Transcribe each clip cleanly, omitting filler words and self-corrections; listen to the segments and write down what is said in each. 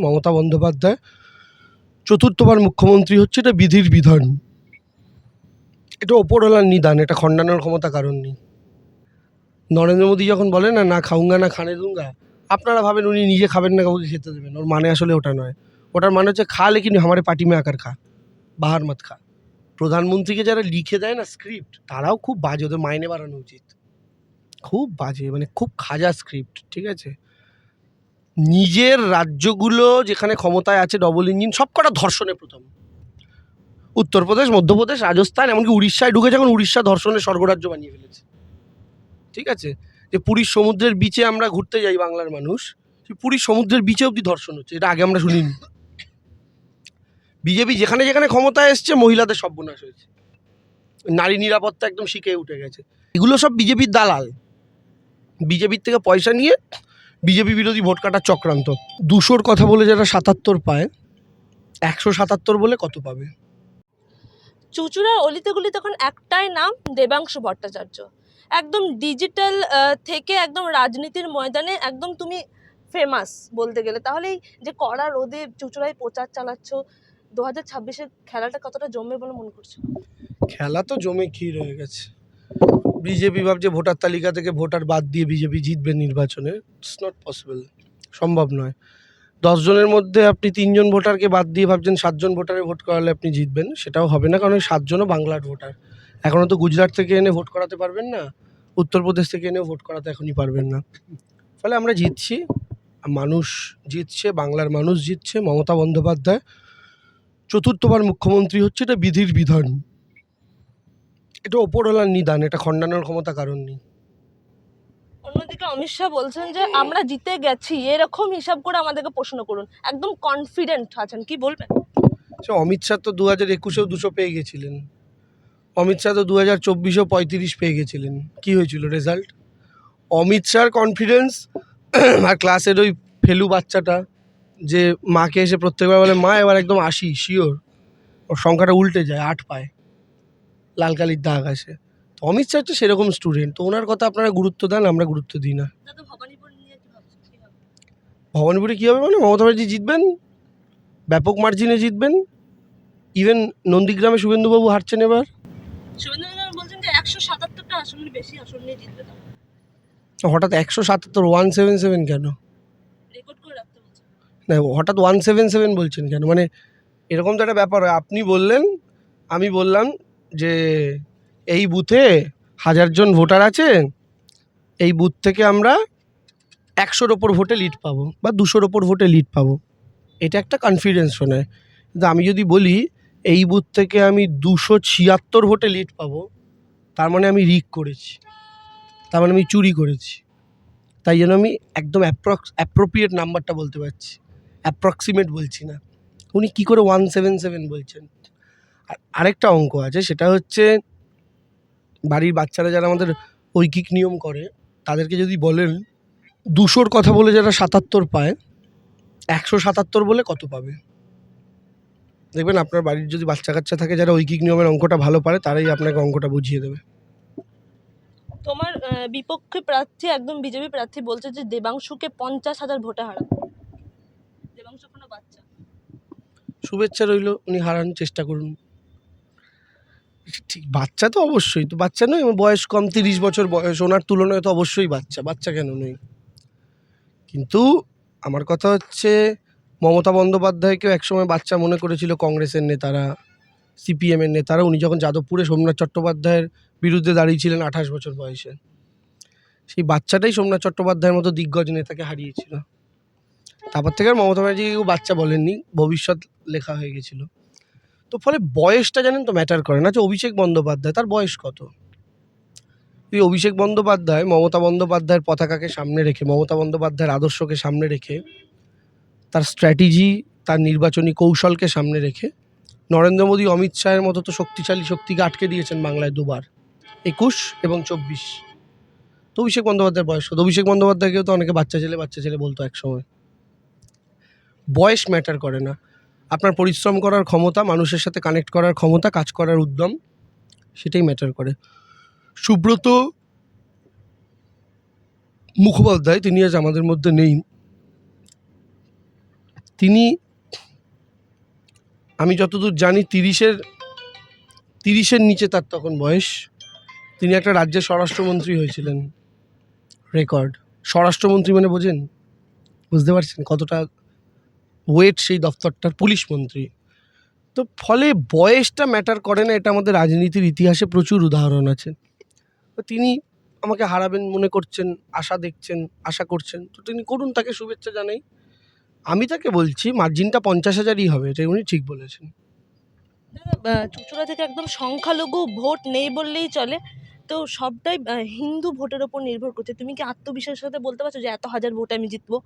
মমতা বন্দ্যোপাধ্যায় চতুর্থবার মুখ্যমন্ত্রী হচ্ছে, এটা বিধির বিধান, এটা ওপরওয়ালার নিদান, এটা খণ্ডানোর ক্ষমতা কারণ নেই। নরেন্দ্র মোদী যখন বলে না না খাউঙ্গা না খানে দুঙ্গা, আপনারা ভাবেন উনি নিজে খাবেন না, কাউকে খেতে দেবেন, ওর মানে আসলে ওটা নয়। ওটার মানে হচ্ছে খা লেকিন হামারে পার্টি মে আকার খা, বাহার মত খা। প্রধানমন্ত্রীকে যারা লিখে দেয় না স্ক্রিপ্ট, তারাও খুব বাজে, ওদের মাইনে বাড়ানো উচিত। খুব বাজে, মানে খুব খাজা স্ক্রিপ্ট, ঠিক আছে। নিজের রাজ্যগুলো যেখানে ক্ষমতায় আছে ডবল ইঞ্জিন, সব কটা ধর্ষণে প্রথম। উত্তরপ্রদেশ, মধ্যপ্রদেশ, রাজস্থান, এমনকি উড়িষ্যায় ঢুকেছে, এখন উড়িষ্যা ধর্ষণের স্বর্গরাজ্য বানিয়ে ফেলেছে, ঠিক আছে। যে পুরীর সমুদ্রের বিচে আমরা ঘুরতে যাই বাংলার মানুষ, পুরীর সমুদ্রের বিচে অবধি ধর্ষণ হচ্ছে, এটা আগে আমরা শুনিনি। বিজেপি যেখানে যেখানে ক্ষমতায় এসছে, মহিলাদের সর্বনাশ হয়েছে, নারী নিরাপত্তা একদম শিখে উঠে গেছে। এগুলো সব বিজেপির দালাল, বিজেপির থেকে পয়সা নিয়ে বিজেপি বিরোধী ভোট কাটার চক্রান্ত। 200-র কথা বলে যারা 77 পায়, 177 বলে কত পাবে? চুঁচুড়ার অলিতে গলিতে তখন একটাই নাম, দেবাংশু ভট্টাচার্য। একদম ডিজিটাল থেকে একদম রাজনীতির ময়দানে একদম তুমি ফেমাস বলতে গেলে। তাহলে এই যে কড়া রোদে চুঁচুড়ায় প্রচার চালাচ্ছ, 2026-এর খেলাটা কতটা জমবে বলে মনে করছো? খেলা তো জমে ক্ষীর হয়ে গেছে। বিজেপি ভাবছে ভোটার তালিকা থেকে ভোটার বাদ দিয়ে বিজেপি জিতবে নির্বাচনে। ইটস নট পসিবল, সম্ভব নয়। 10 জনের মধ্যে আপনি 3 জন ভোটারকে বাদ দিয়ে ভাবছেন 7 জন ভোটারে ভোট করালে আপনি জিতবেন, সেটাও হবে না, কারণ ওই 7 জনও বাংলার ভোটার। এখনও তো গুজরাট থেকে এনে ভোট করাতে পারবেন না, উত্তরপ্রদেশ থেকে এনেও ভোট করাতে এখনই পারবেন না। ফলে আমরা জিতছি, মানুষ জিতছে, বাংলার মানুষ জিতছে। মমতা বন্দ্যোপাধ্যায় চতুর্থবার মুখ্যমন্ত্রী হচ্ছে, এটা বিধির বিধান, এটা ওপরওয়ালার নিদান, এটা খণ্ডানোর ক্ষমতা কারণ নেই। অন্যদিকে অমিত শাহ বলছেন যে আমরা জিতে গেছি, এরকম হিসাব করে আমাদেরকে প্রশ্ন করুন। একদম কনফিডেন্ট আছেন, কি বলবেন? সে অমিত শাহ তো 2021-এও 200 পেয়ে গেছিলেন, অমিত শাহ তো 2024-এও 35 পেয়ে গেছিলেন। কি হয়েছিল রেজাল্ট? অমিত শাহর কনফিডেন্স আর ক্লাসের ওই ফেলু বাচ্চাটা যে মাকে এসে প্রত্যেকবার বলে মা এবার একদম 80 শিওর, ওর সংখ্যাটা উল্টে যায়, 8 পায়, লাল কালির দাগ আসে। তো অমিত শাহ হচ্ছে সেরকম স্টুডেন্ট, তো ওনার কথা আপনারা গুরুত্ব দেন, আমরা গুরুত্ব দিই না। ভবানীপুরে কী হবে মানে, মমতা ব্যানার্জি জিতবেন, ব্যাপক মার্জিনে জিতবেন। ইভেন নন্দীগ্রামে শুভেন্দুবাবু হারছেন এবার। বলছেন যে 177টা আসনের বেশি আসন নিয়ে জিতবে। হঠাৎ 177, 177 কেন? রেকর্ড করে রাখতে বলছেন না, হঠাৎ 177 বলছেন কেন? মানে এরকম তো একটা ব্যাপার হয়, আপনি বললেন, আমি বললাম যে এই বুথে 1000 জন ভোটার আছে, এই বুথ থেকে আমরা 100-র ওপর ভোটে লিড পাবো বা 200-র ওপর ভোটে লিড পাবো, এটা একটা কনফিডেন্স শোনায়। কিন্তু আমি যদি বলি এই বুথ থেকে আমি 276 ভোটে লিড পাবো, তার মানে আমি রিগ করেছি, তার মানে আমি চুরি করেছি। তাই জন্য আমি একদম অ্যাপ্রোপ্রিয়েট নাম্বারটা বলতে পারছি, অ্যাপ্রক্সিমেট বলছি না। উনি কী করে 177 বলছেন? আর আরেকটা অঙ্ক আছে, সেটা হচ্ছে বাড়ির বাচ্চারা যারা আমাদের ঐকিক নিয়ম করে, তাদেরকে যদি বলেন 200-র কথা বলে যারা 77 পায়, 177 বলে কত পাবে? দেখবেন আপনার বাড়ির যদি বাচ্চা কাচ্চা থাকে যারা ঐকিক নিয়মের অঙ্কটা ভালো পারে, তারাই আপনাকে অঙ্কটা বুঝিয়ে দেবে। তোমার বিপক্ষে প্রার্থী, একদম বিজেপি প্রার্থী বলছে যে দেবাংশুকে 50,000 ভোটে হারাবে। দেবাংশু কোনো বাচ্চা, শুভেচ্ছা রইল, উনি হারানোর চেষ্টা করুন। ঠিক, বাচ্চা তো অবশ্যই, তো বাচ্চা নয়, আমার বয়স কম, 30 বছর বয়স, ওনার তুলনায় তো অবশ্যই বাচ্চা, বাচ্চা কেন নই। কিন্তু আমার কথা হচ্ছে মমতা বন্দ্যোপাধ্যায়কেও একসময় বাচ্চা মনে করেছিল কংগ্রেসের নেতারা, সিপিএমের নেতারা। উনি যখন যাদবপুরে সোমনাথ চট্টোপাধ্যায়ের বিরুদ্ধে দাঁড়িয়েছিলেন 28 বছর বয়সে, সেই বাচ্চাটাই সোমনাথ চট্টোপাধ্যায়ের মতো দিগ্গজ নেতাকে হারিয়েছিল। তারপর থেকে আর মমতা ব্যানার্জিকে কেউ বাচ্চা বলেননি, ভবিষ্যৎ লেখা হয়ে গেছিল। তো ফলে বয়সটা জানেন তো ম্যাটার করে না। যে অভিষেক বন্দ্যোপাধ্যায়, তার বয়স কত? এই অভিষেক বন্দ্যোপাধ্যায় মমতা বন্দ্যোপাধ্যায়ের পতাকাকে সামনে রেখে, মমতা বন্দ্যোপাধ্যায়ের আদর্শকে সামনে রেখে, তার স্ট্র্যাটেজি, তার নির্বাচনী কৌশলকে সামনে রেখে নরেন্দ্র মোদী, অমিত শাহের মতো তো শক্তিশালী শক্তিকে আটকে দিয়েছেন বাংলায় দুবার, 21 এবং 24। তো অভিষেক বন্দ্যোপাধ্যায়ের বয়স কত? অভিষেক বন্দ্যোপাধ্যায়কেও তো অনেকে বাচ্চা ছেলে বলতো এক সময়। বয়স ম্যাটার করে না, আপনার পরিশ্রম করার ক্ষমতা, মানুষের সাথে কানেক্ট করার ক্ষমতা, কাজ করার উদ্যম, সেটাই ম্যাটার করে। সুব্রত মুখোপাধ্যায়, তিনি আজ আমাদের মধ্যে নেই, তিনি, আমি যতদূর জানি 30-এর নিচে তার তখন বয়স। তিনি একটা রাজ্যের স্বরাষ্ট্রমন্ত্রী হয়েছিলেন। রেকর্ড। স্বরাষ্ট্রমন্ত্রী মানে বোঝেন, বুঝতে পারছেন কতটা ওয়েট সেই দফতরটার। পুলিশ মন্ত্রী। তো ফলে বয়সটা ম্যাটার করে না, এটা আমাদের রাজনীতির ইতিহাসে প্রচুর উদাহরণ আছে। তো তিনি আমাকে হারাবেন মনে করছেন, আশা দেখছেন, আশা করছেন, তো তিনি করুন, তাকে শুভেচ্ছা জানাই। আমি তাকে বলছি মার্জিনটা 50,000ই হবে, এটা উনি ঠিক বলেছেন। চুঁচুড়া থেকে একদম সংখ্যালঘু ভোট নেই বললেই চলে, তো সবটাই হিন্দু ভোটের ওপর নির্ভর করছে। তুমি কি আত্মবিশ্বাসের সাথে বলতে পারছো যে এত হাজার ভোটে আমি জিতবো?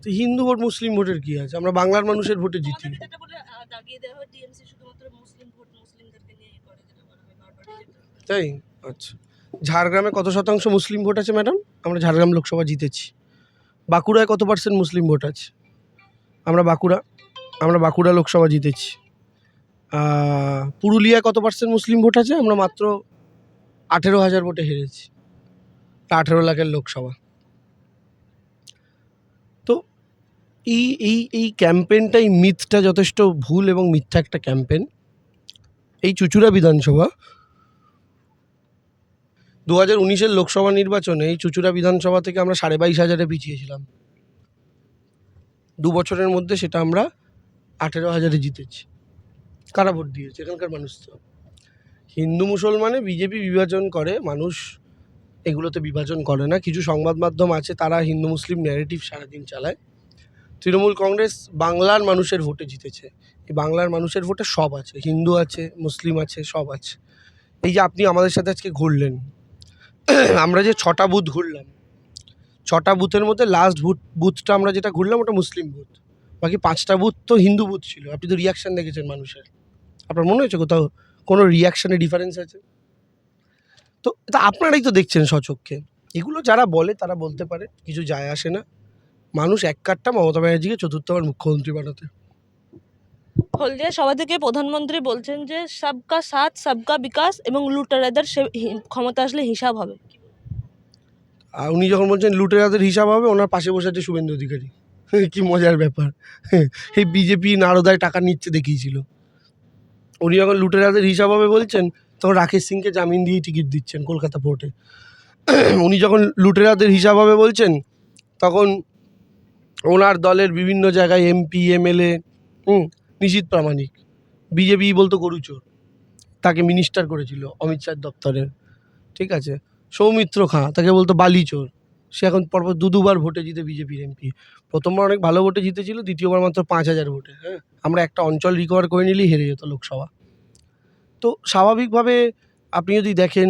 তো হিন্দু ভোট মুসলিম ভোটের কি আছে, আমরা বাংলার মানুষের ভোটে জিতি। আমাদের যেটা বলে দাগিয়ে দেওয়া হয়, টিএমসি শুধুমাত্র মুসলিম ভোট মুসলিমদেরকে নিয়ে করে, যেটা বলা হয় বারবারই যেটা। তাই? আচ্ছা, ঝাড়গ্রামে কত শতাংশ মুসলিম ভোট আছে ম্যাডাম? আমরা ঝাড়গ্রাম লোকসভা জিতেছি। বাঁকুড়ায় কত পার্সেন্ট মুসলিম ভোট আছে? আমরা বাঁকুড়া লোকসভা জিতেছি। পুরুলিয়ায় কত পার্সেন্ট মুসলিম ভোট আছে? আমরা মাত্র 18,000 ভোটে হেরেছি। 18 লাখের লোকসভা। তো এই ক্যাম্পেনটা, এই মিথটা যথেষ্ট ভুল এবং মিথ্যা একটা ক্যাম্পেন। এই চুঁচুড়া বিধানসভা 2019-এর লোকসভা নির্বাচনে এই চুঁচুড়া বিধানসভা থেকে আমরা 22,500-এ পিছিয়েছিলাম। 2 বছরের মধ্যে সেটা আমরা 18,000-এ জিতেছি। কারা ভোট দিয়েছে? এখানকার মানুষ। তো হিন্দু মুসলমানে বিজেপি বিভাজন করে, মানুষ এগুলোতে বিভাজন করে না। কিছু সংবাদ মাধ্যম আছে, তারা হিন্দু মুসলিম ন্যারেটিভ সারাদিন চালায়। তৃণমূল কংগ্রেস বাংলার মানুষের ভোটে জিতেছে। এই বাংলার মানুষের ভোটে সব আছে, হিন্দু আছে, মুসলিম আছে, সব আছে। এই যে আপনি আমাদের সাথে আজকে ঘুরলেন, আমরা যে 6টা বুথ ঘুরলাম, 6টা বুথের মধ্যে লাস্ট বুথটা আমরা যেটা ঘুরলাম ওটা মুসলিম বুথ, বাকি 5টা বুথ তো হিন্দু বুথ ছিল। আপনি তো রিয়াকশান দেখেছেন মানুষের, আপনার মনে হয়েছে কোথাও কোনো রিয়াকশানে ডিফারেন্স আছে? তো এটা আপনারাই তো দেখছেন স্বচক্ষে। এগুলো যারা বলে তারা বলতে পারে, কিছু যায় আসে না। মানুষ এক কাট্টা মমতা ব্যানার্জিকে 4র্থবার মুখ্যমন্ত্রী বানাতে। হলদিয়া সভা থেকে প্রধানমন্ত্রী বলছেন যে সবকা সাথ সবকা বিকাশ এবং লুটেরাদের ক্ষমতা আসলে হিসাব হবে। আর উনি যখন বলছেন লুটেরাদের হিসাব হবে, ওনার পাশে বসে আছে শুভেন্দু অধিকারী। কি মজার ব্যাপার! এই বিজেপি নারদায় টাকা নিচ্ছে দেখিয়েছিল। উনি যখন লুটেরাদের হিসাব হবে বলছেন, তখন রাকেশ সিংকে জামিন দিয়ে টিকিট দিচ্ছেন কলকাতা পোর্টে। উনি যখন লুটেরাদের হিসাব হবে বলছেন, তখন ওনার দলের বিভিন্ন জায়গায় এমপি এমএলএ, নিশীথ প্রামাণিক, বিজেপি বলতো গরুচোর, তাকে মিনিস্টার করেছিল অমিত শাহ দপ্তরের। ঠিক আছে, সৌমিত্র খাঁ, তাকে বলতো বালিচোর। সে এখন পরপর দুবার ভোটে জিতে বিজেপির এমপি। প্রথমবার অনেক ভালো ভোটে জিতেছিল, দ্বিতীয়বার মাত্র 5,000 ভোটে। হ্যাঁ, আমরা একটা অঞ্চল রিকভার করে নিলেই হেরে যেত লোকসভা। তো স্বাভাবিকভাবে আপনি যদি দেখেন,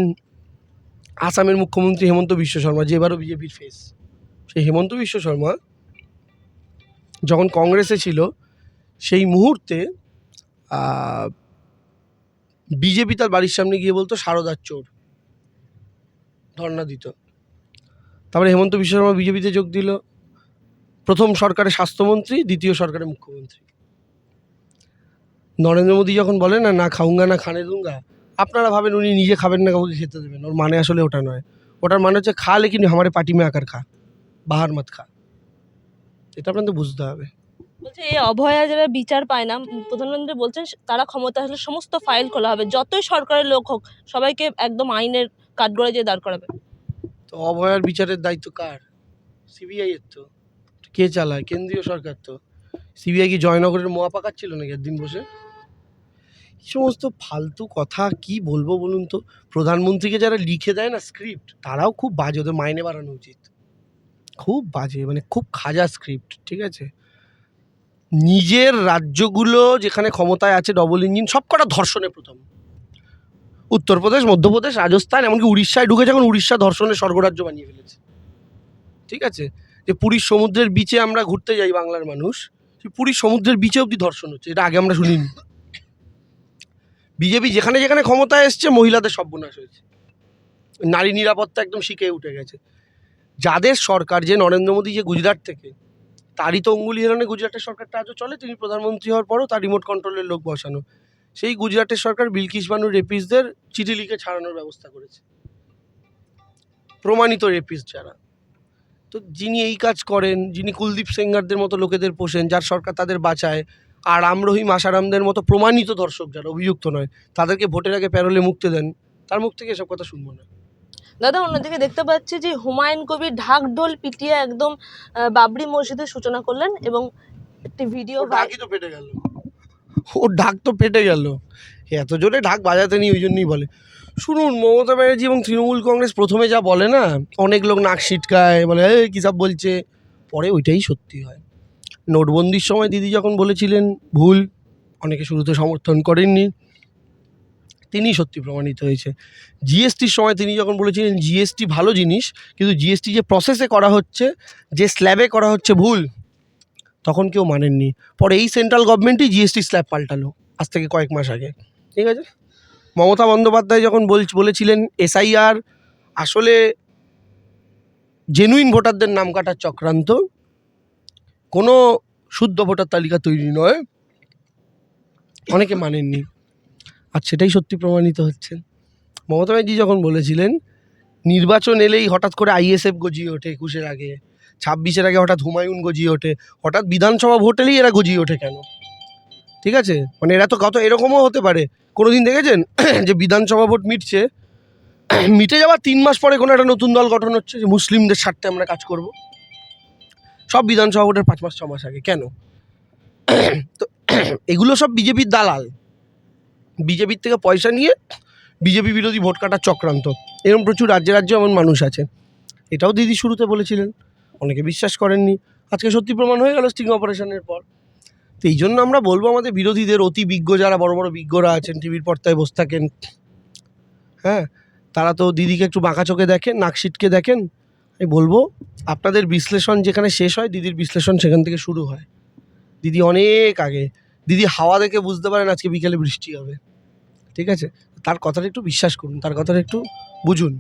আসামের মুখ্যমন্ত্রী হেমন্ত বিশ্ব শর্মা, যে এবারও বিজেপির ফেস, সেই হেমন্ত বিশ্ব শর্মা যখন কংগ্রেসে ছিল সেই মুহূর্তে বিজেপি তার বাড়ির সামনে গিয়ে বলতো সারদার চোর, ধর্ণা দিত। তারপরে হেমন্ত বিশ্ব শর্মা বিজেপিতে যোগ দিল, প্রথম সরকারে স্বাস্থ্যমন্ত্রী, দ্বিতীয় সরকারে মুখ্যমন্ত্রী। নরেন্দ্র মোদী যখন বলে না, না খাউঙ্গা না খানে দুঙ্গা, আপনারা ভাবেন উনি নিজে খাবেন না, কাউকে খেতে দেবেন। ওর মানে আসলে ওটা নয়। ওটার মানে হচ্ছে খা লেকিন হামারে পার্টি মে আকার খা, বাহার মত খা। এটা আপনাদের বুঝতে হবে। বলছে এই অভয়া যারা বিচার পায় না, প্রধানমন্ত্রী বলছেন তারা ক্ষমতা আসলে সমস্ত ফাইল খোলা হবে, যতই সরকারের লোক হোক সবাইকে একদম আইনের কাঠগড়ায় যেয়ে দাঁড় করাবে। তো অভয়ার বিচারের দায়িত্ব কার? সিবিআই এর। তো কে চালায়? কেন্দ্রীয় সরকার। তো সিবিআই কি জয়নগরের মোয়া পাকাচ্ছিল নাকি একদিন বসে? এই সমস্ত ফালতু কথা কি বলবো বলুন তো। প্রধানমন্ত্রীকে যারা লিখে দেয় না স্ক্রিপ্ট, তারাও খুব বাজে, ওদের মাইনে বাড়ানো উচিত। খুব বাজে, মানে খুব খাজা স্ক্রিপ্ট। ঠিক আছে, নিজের রাজ্যগুলো যেখানে ক্ষমতায় আছে ডবল ইঞ্জিন, সবকটা ধর্ষণে প্রথম। উত্তরপ্রদেশ, মধ্যপ্রদেশ, রাজস্থান, এমনকি উড়িষ্যায় ঢুকেছে, এখন উড়িষ্যা ধর্ষণের স্বর্গরাজ্য বানিয়ে ফেলেছে। ঠিক আছে, যে পুরীর সমুদ্রের বিচে আমরা ঘুরতে যাই বাংলার মানুষ, পুরীর সমুদ্রের বিচে অবধি ধর্ষণ হচ্ছে, এটা আগে আমরা শুনিনি। বিজেপি যেখানে যেখানে ক্ষমতায় এসছে, মহিলাদের সর্বনাশ হয়েছে, নারী নিরাপত্তা একদম শিখে উঠে গেছে। যাদের সরকার, যে নরেন্দ্র মোদী যে গুজরাট থেকে, তারই তো অঙ্গুলি হেলনে গুজরাটের সরকারটা আজও চলে। তিনি প্রধানমন্ত্রী হওয়ার পরও তার রিমোট কন্ট্রোলের লোক বসানো। সেই গুজরাটের সরকার বিলকিস বানু রেপিসদের চিঠি লিখে ছাড়ানোর ব্যবস্থা করেছে, প্রমাণিত রেপিস যারা। তো যিনি এই কাজ করেন, যিনি কুলদীপ সেঙ্গারদের মতো লোকেদের পোষেন, যার সরকার তাদের বাঁচায়, আর রাম রহিম আসারামদের মতো প্রমাণিত দর্শক যারা অভিযুক্ত নয়, তাদেরকে ভোটের আগে প্যারোলে মুক্তি দেন, তার মুখ থেকে এসব কথা শুনবো না। দাদা অন্যদিকে দেখতে পাচ্ছি যে হুমায়ুন কবির ঢাক ঢোল পিটিয়ে একদম বাবরি মসজিদের সূচনা করলেন এবং একটি ভিডিও ঢাকই তো পেটে গেল, ওর ঢাক তো পেটে গেল, এত জোরে ঢাক বাজাতে নেই, ওই জন্যই বলে। শুনুন, মমতা ব্যানার্জি এবং তৃণমূল কংগ্রেস প্রথমে যা বলে না, অনেক লোক নাক সিটকায়, বলে এই কী সব বলছে, পরে ওইটাই সত্যি হয়। নোটবন্দির সময় দিদি যখন বলেছিলেন ভুল, অনেকে শুরুতে সমর্থন করেননি, তিনি সত্যি প্রমাণিত হয়েছে। জিএসটির সময় তিনি যখন বলেছিলেন জিএসটি ভালো জিনিস, কিন্তু জিএসটি যে প্রসেসে করা হচ্ছে, যে স্ল্যাবে করা হচ্ছে ভুল, তখন কেউ মানেননি। পরে এই সেন্ট্রাল গভর্নমেন্টই জিএসটি স্ল্যাব পাল্টালো আজ থেকে কয়েক মাস আগে, ঠিক আছে। মমতা বন্দ্যোপাধ্যায় যখন বলেছিলেন এসআইআর আসলে জেনুইন ভোটারদের নাম কাটার চক্রান্ত, কোনো শুদ্ধ ভোটার তালিকা তৈরি নয়, অনেকে মানেননি, আর সেটাই সত্যি প্রমাণিত হচ্ছে। মমতা ব্যানার্জি যখন বলেছিলেন নির্বাচন এলেই হঠাৎ করে আইএসএফ গজিয়ে ওঠে 21-এর আগে, 26-এর আগে হঠাৎ হুমায়ুন গজিয়ে ওঠে, হঠাৎ বিধানসভা ভোট এলেই এরা গজিয়ে ওঠে কেন, ঠিক আছে। মানে এরা তো কত এরকমও হতে পারে, কোনো দিন দেখেছেন যে বিধানসভা ভোট মিটছে, মিটে যাওয়ার 3 মাস পরে কোনো একটা নতুন দল গঠন হচ্ছে যে মুসলিমদের স্বার্থে আমরা কাজ করব, সব বিধানসভা ভোটের 5 মাস 6 মাস আগে কেন? তো এগুলো সব বিজেপির দালাল, বিজেপির থেকে পয়সা নিয়ে বিজেপি বিরোধী ভোট কাটার চক্রান্ত। এরকম প্রচুর রাজ্যে রাজ্যে এমন মানুষ আছে। এটাও দিদি শুরুতে বলেছিলেন, অনেকে বিশ্বাস করেননি, আজকে সত্যি প্রমাণ হয়ে গেল স্টিং অপারেশনের পর। তো এই জন্য আমরা বলবো আমাদের বিরোধীদের, অতি বিজ্ঞ যারা বড় বড় বিজ্ঞরা আছেন, টিভির পর্দায় বসে থাকেন, হ্যাঁ, তারা তো দিদিকে একটু বাঁকা চোখে দেখেন, নাক সিটকে দেখেন। আমি বলবো আপনাদের বিশ্লেষণ যেখানে শেষ হয়, দিদির বিশ্লেষণ সেখান থেকে শুরু হয়। দিদি অনেক আগে, দিদি হাওয়া দেখে বুঝতে পারেন আজকে বিকেলে বৃষ্টি হবে, ঠিক আছে। তার কথাটা একটু বিশ্বাস করুন, তার কথাটা একটু বুঝুন।